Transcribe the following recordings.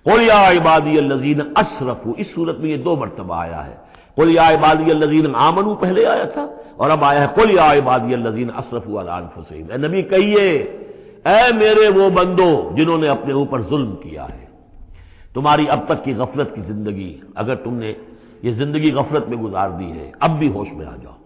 قل یا عبادی الذین اسرفوا، اس صورت میں یہ 2 مرتبہ آیا ہے۔ قل یا عبادی الذین آمنوا پہلے آیا تھا، اور اب آیا ہے قل یا عبادی الذین اسرفوا علی انفسہم۔ اے نبی کہیے، اے میرے وہ بندو جنہوں نے اپنے اوپر ظلم کیا ہے۔ تمہاری اب تک کی غفلت کی زندگی، اگر تم نے یہ زندگی غفلت میں گزار دی ہے، اب بھی ہوش میں آ جاؤ۔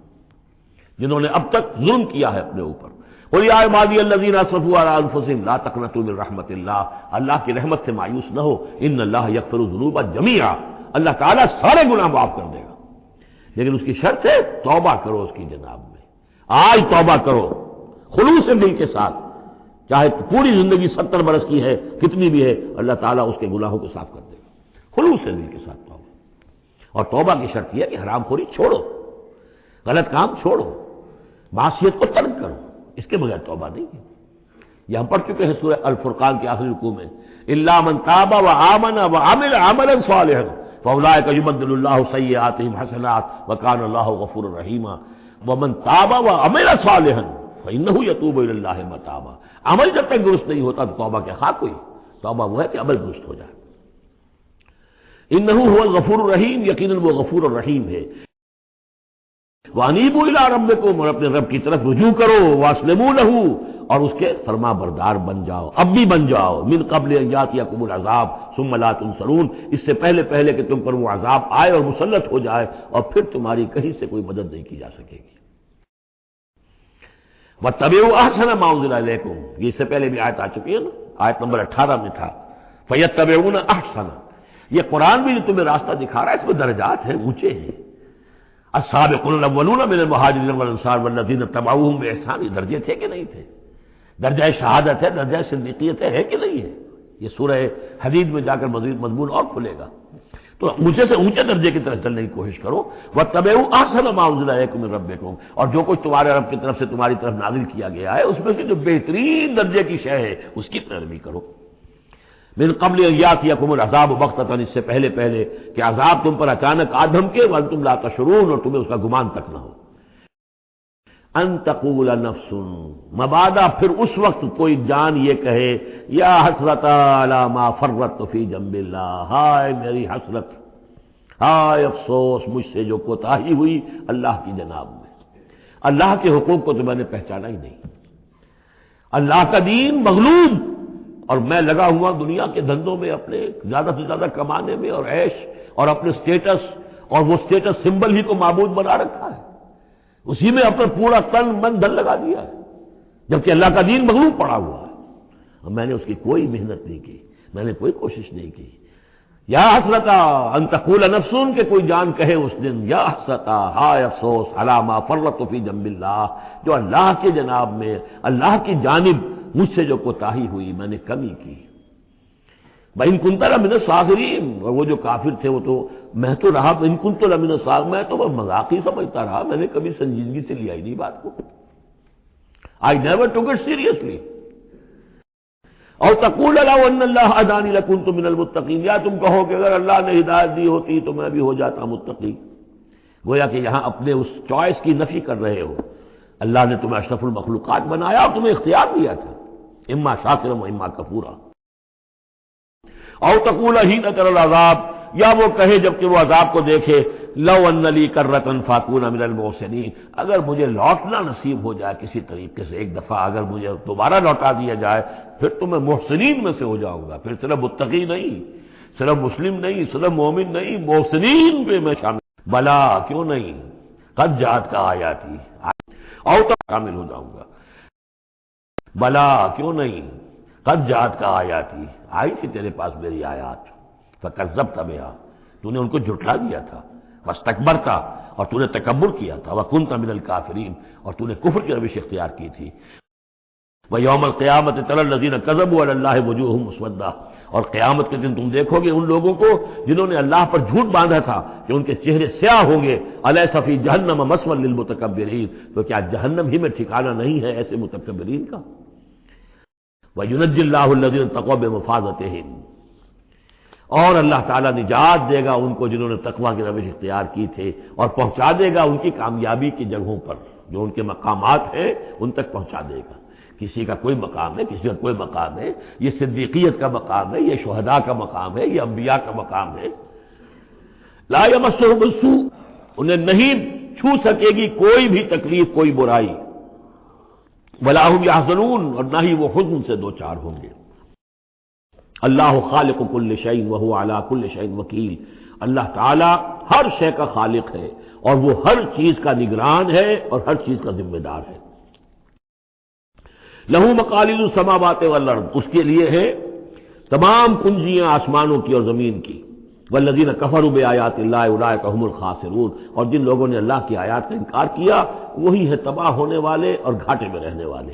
جنہوں نے اب تک ظلم کیا ہے اپنے اوپر، قل یا عبادی الذین اسرفوا علی انفسہم لا تقنطوا من رحمت اللہ، اللہ کی رحمت سے مایوس نہ ہو، ان اللہ یغفر الذنوب جمیعا، اللہ تعالیٰ سارے گناہ معاف کر دے گا، لیکن اس کی شرط ہے توبہ کرو اس کی جناب میں۔ آج توبہ کرو خلوص دل کے ساتھ، چاہے پوری زندگی 70 برس کی ہے، کتنی بھی ہے، اللہ تعالیٰ اس کے گناہوں کو صاف کر دے گا، خلوص دل کے ساتھ توبہ۔ اور توبہ کی شرط یہ ہے کہ حرام خوری چھوڑو، غلط کام چھوڑو، معصیت کو ترک کرو، اس کے بغیر توبہ نہیں ہے۔ یہ ہم پڑھ چکے ہیں سورہ الفرقان کے آخری رکوع میں، الا من تاب وآمن وعمل عملا صالحا فاولئک یبدل اللہ سیئاتہم حسنات وکان اللہ غفورا رحیما ومن تاب وعمل صالحا فانہ یتوب الی اللہ متابا۔ عمل جب تک درست نہیں ہوتا تو توبہ کیا خاک ہوئی؟ توبہ وہ ہے کہ عمل درست ہو جائے۔ انہ هو الغفور الرحیم، یقیناً وہ غفور الرحیم ہے۔ وَأَنِيبُوا إِلَىٰ رَبِّكُمْ، اور اپنے رب کی طرف رجوع کرو، وَأَسْلِمُوا لَهُ، اور اس کے فرما بردار بن جاؤ، اب بھی بن جاؤ، مِن قَبْلِ أَن يَأْتِيَكُمُ الْعَذَابُ ثُمَّ لَا تُنصَرُونَ، اس سے پہلے کہ تم پر وہ عذاب آئے اور مسلط ہو جائے اور پھر تمہاری کہیں سے کوئی مدد نہیں کی جا سکے گی۔ وَاتَّبِعُوا أَحْسَنَ مَا أُنزِلَ إِلَيْكُمْ، یہ اس سے پہلے بھی آیت آ چکی ہے نا، آیت نمبر 18 میں تھا فَيَتَّبِعُونَ أَحْسَنَ، یہ قرآن بھی جو تمہیں راستہ دکھا رہا ہے اس میں درجات ہیں، اونچے ہیں۔ السابقون الاولون من المہاجرین والانصار والذین اتبعوہم بإحسان، یہ درجے تھے کہ نہیں تھے؟ درجہ شہادت ہے، درجہ صدیقیت ہے کہ نہیں ہے؟ یہ سورہ حدید میں جا کر مزید مضمون اور کھلے گا۔ تو اونچے سے اونچے درجے کی طرف چلنے کی کوشش کرو۔ واتبعوا احسن ما انزل الیکم من ربکم، اور جو کچھ تمہارے رب کی طرف سے تمہاری طرف نازل کیا گیا ہے اس میں سے جو بہترین درجے کی شے ہے اس کی پیروی کرو۔ من قبل ان یاتیکم العذاب بغتۃ، اس سے پہلے کہ عذاب تم پر اچانک آ دھمکے، وانتم لا تشعرون، اور تمہیں اس کا گمان تک نہ ہو۔ ان تقول نفس، مبادا پھر اس وقت کوئی جان یہ کہے، یا حسرت علی ما فرطت فی جنب اللہ، ہائے میری حسرت، ہائے افسوس مجھ سے جو کوتاہی ہوئی اللہ کی جناب میں، اللہ کے حقوق کو تو میں نے پہچانا ہی نہیں، اللہ کا دین مغلوب، اور میں لگا ہوا دنیا کے دھندوں میں اپنے زیادہ سے زیادہ کمانے میں اور عیش اور اپنے سٹیٹس، اور وہ سٹیٹس سمبل ہی کو معبود بنا رکھا ہے، اسی میں اپنا پورا تن من دھن لگا دیا ہے، جبکہ اللہ کا دین مغلوب پڑا ہوا ہے، اور میں نے اس کی کوئی محنت نہیں کی، میں نے کوئی کوشش نہیں کی۔ یا حسرتا ان تقول نفس، کہ کوئی جان کہے اس دن، یا حسرتا ہائے افسوس، علی ما فرطت فی جنب اللہ، جو اللہ کے جناب میں، اللہ کی جانب مجھ سے جو کوتاہی ہوئی، میں نے کمی کی۔ وَإِن كُنتَ لَمِنَ الصَّاغِرِينَ، اور وہ جو کافر تھے وہ تو، میں تو رہا إِن كُنتُ لَمِنَ الصَّاغِرِينَ، میں تو بس مذاق ہی سمجھتا رہا، میں نے کبھی سنجیدگی سے لیا ہی نہیں بات کو، I never took it seriously۔ اور تقول لو ان اللہ ہدانی لکنت من المتقین، یا تم کہو کہ اگر اللہ نے ہدایت دی ہوتی تو میں بھی ہو جاتا متقی۔ گویا کہ یہاں اپنے اس چوائس کی نفی کر رہے ہو، اللہ نے تمہیں اشرف المخلوقات بنایا اور تمہیں اختیار دیا تھا، اما شاکرا و اما کفورا۔ او تقول حین تری العذاب، یا وہ کہے جبکہ وہ عذاب کو دیکھے، لو ان لی کرۃ فاکون من المحسنین، اگر مجھے لوٹنا نصیب ہو جائے کسی طریقے سے، ایک دفعہ اگر مجھے دوبارہ لوٹا دیا جائے، پھر تو میں محسنین میں سے ہو جاؤں گا، پھر صرف متقی نہیں، صرف مسلم نہیں، صرف مومن نہیں، محسنین پہ میں شامل۔ بلا کیوں نہیں، قد جات کا آیاتی، اور تو شامل ہو جاؤں گا۔ بلا کیوں نہیں، قد جات کا آیاتی، آئی تھی تیرے پاس میری آیات، فکذبت بہا، تو نے ان کو جھٹلا دیا تھا، واستکبرت، اور تو نے تکبر کیا تھا، وکنت من الکافرین، اور تو نے کفر کی روش اختیار کی تھی۔ ویوم القیامت تری الذین کذبوا علی اللہ وجوہہم مسودۃ، اور قیامت کے دن تم دیکھو گے ان لوگوں کو جنہوں نے اللہ پر جھوٹ باندھا تھا کہ ان کے چہرے سیاہ ہوں گے۔ الیس فی جہنم مثوی للمتکبرین، تو کیا جہنم ہی میں ٹھکانہ نہیں ہے ایسے متکبرین کا؟ وینجی اللہ الذین اتقوا بمفازتہم، اور اللہ تعالیٰ نجات دے گا ان کو جنہوں نے تقوی کی روش اختیار کی تھے، اور پہنچا دے گا ان کی کامیابی کی جگہوں پر، جو ان کے مقامات ہیں ان تک پہنچا دے گا۔ کسی کا کوئی مقام ہے، کسی کا کوئی مقام ہے، یہ صدیقیت کا مقام ہے، یہ شہداء کا مقام ہے، یہ انبیاء کا مقام ہے۔ لا یمسہم السوء، انہیں نہیں چھو سکے گی کوئی بھی تکلیف، کوئی برائی، ولا هم یحزنون، اور نہ ہی وہ حزن سے دوچار ہوں گے۔ اللہ خالق کل شیء وهو علی کل شیء وکیل، اللہ تعالی ہر شے کا خالق ہے اور وہ ہر چیز کا نگران ہے اور ہر چیز کا ذمہ دار ہے۔ لہ مقالید السماوات والارض، اس کے لیے ہے تمام کنجیاں آسمانوں کی اور زمین کی۔ والذین کفروا بآیات اللہ اولئک هم الخاسرون، اور جن لوگوں نے اللہ کی آیات کا انکار کیا وہی ہے تباہ ہونے والے اور گھاٹے میں رہنے والے۔